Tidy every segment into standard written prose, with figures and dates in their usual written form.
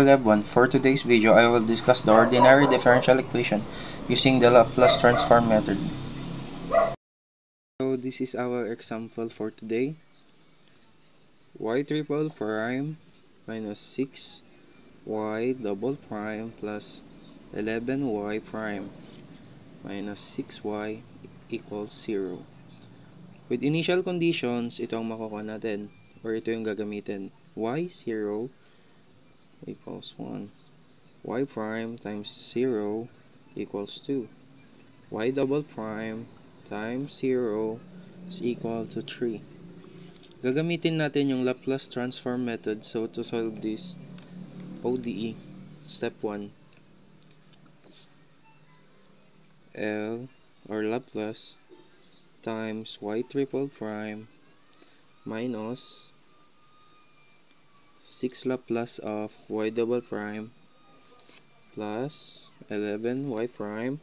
Lab 1. For today's video, I will discuss the ordinary differential equation using the Laplace transform method. So this is our example for today. Y triple prime minus 6y double prime plus 11y prime minus 6y equals 0. With initial conditions, ito ang makukuha natin or ito yung gagamitin. Y0 equals 1. Y prime times 0 equals 2. Y double prime times 0 is equal to 3. Gagamitin natin yung Laplace transform method. So to solve this, ODE, step 1, L or Laplace times Y triple prime minus 6 Laplace of Y double prime plus 11y prime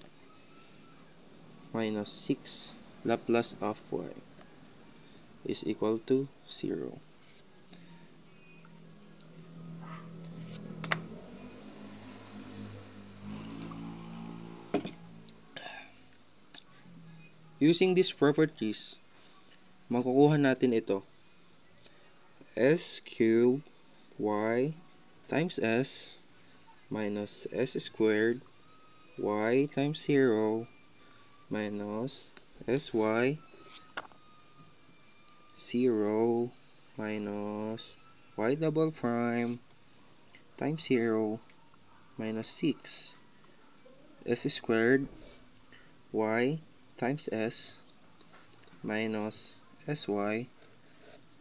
minus 6 Laplace of y is equal to 0. Using these properties, makukuha natin ito. S cubed y times s minus s squared y times 0 minus sy 0 minus y double prime times 0 minus 6 s squared y times s minus sy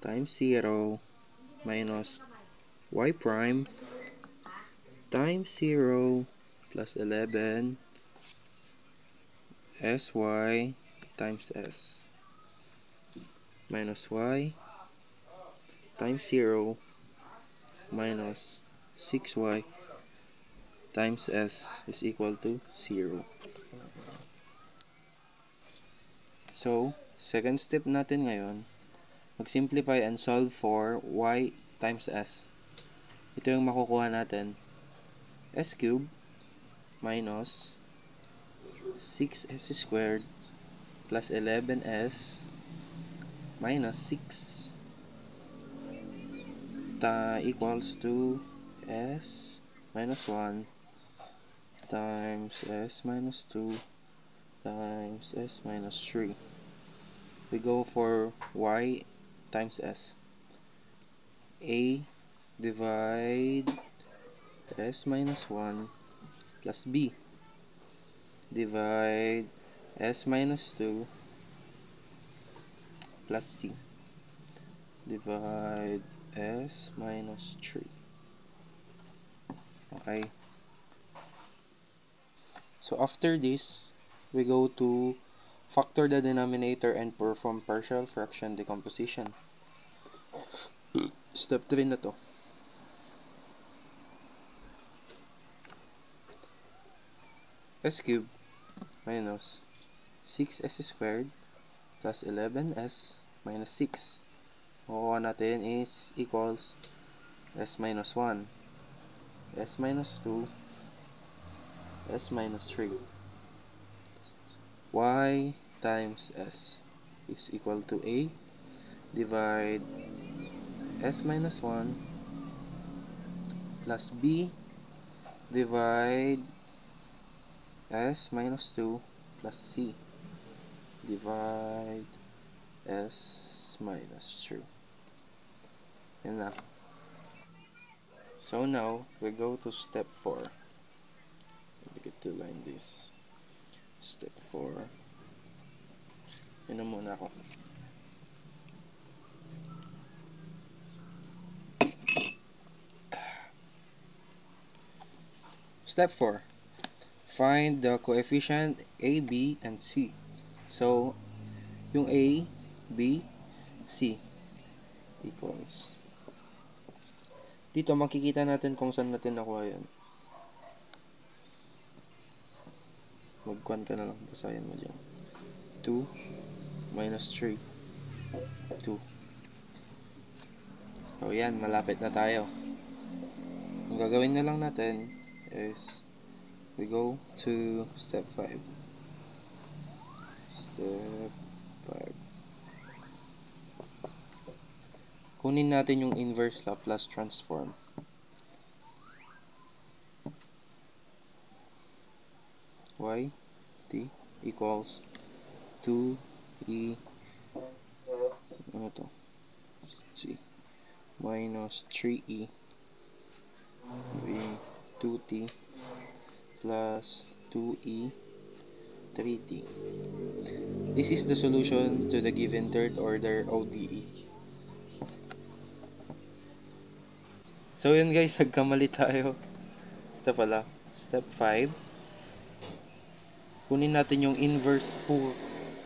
times 0 minus y prime times 0 plus 11 sy times s minus y times 0 minus 6y times s is equal to 0. So, second step natin ngayon, mag-simplify and solve for y times s. Ito yung makukuha natin. S cubed minus 6s squared plus 11s minus 6 equals to s minus 1 times s minus 2 times s minus 3. We go for y times s. A divide s minus 1 plus b divide s minus 2 plus c divide s minus 3. Okay. So after this, we go to factor the denominator and perform partial fraction decomposition. Step 3 na to. S cubed minus 6s squared plus 11s minus 6. Makukuha natin is equals s minus 1, s minus 2, s minus 3. Y times s is equal to a divide s minus 1 plus b divide s minus 2 plus c divide s minus 3. Yan na. So now, we go to step 4. We get to line this. Step 4. Yun na muna ako. Step 4. Find the coefficient a, b, and c. So, yung a, b, c equals. Dito makikita natin kung saan natin nakuha yan. Mag-1 ka na lang. Basahin mo dyan. 2 minus 3. 2. So yan, malapit na tayo. Ang gagawin na lang natin is we go to step 5. Step 5. Kunin natin yung inverse Laplace transform. Y t equals 2e ano to? C minus 3e 2t plus 2e 3t. This is the solution to the given third order ODE. So yun guys, nagkamali tayo. Ito pala, step 5. Kunin natin yung inverse po.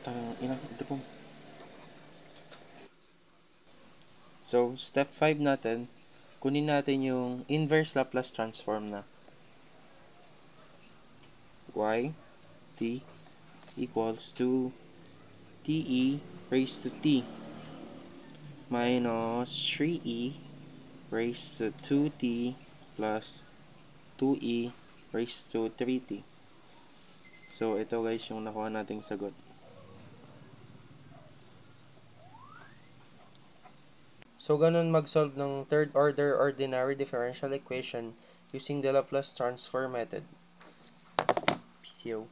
Ito po. So, step 5 natin, kunin natin yung inverse Laplace transform na. Y t equals to te raised to t minus 3e raised to 2t plus 2e raised to 3t. So, ito guys yung nakuha nating sagot. So, ganun mag-solve ng third order ordinary differential equation using the Laplace transform method. PCO.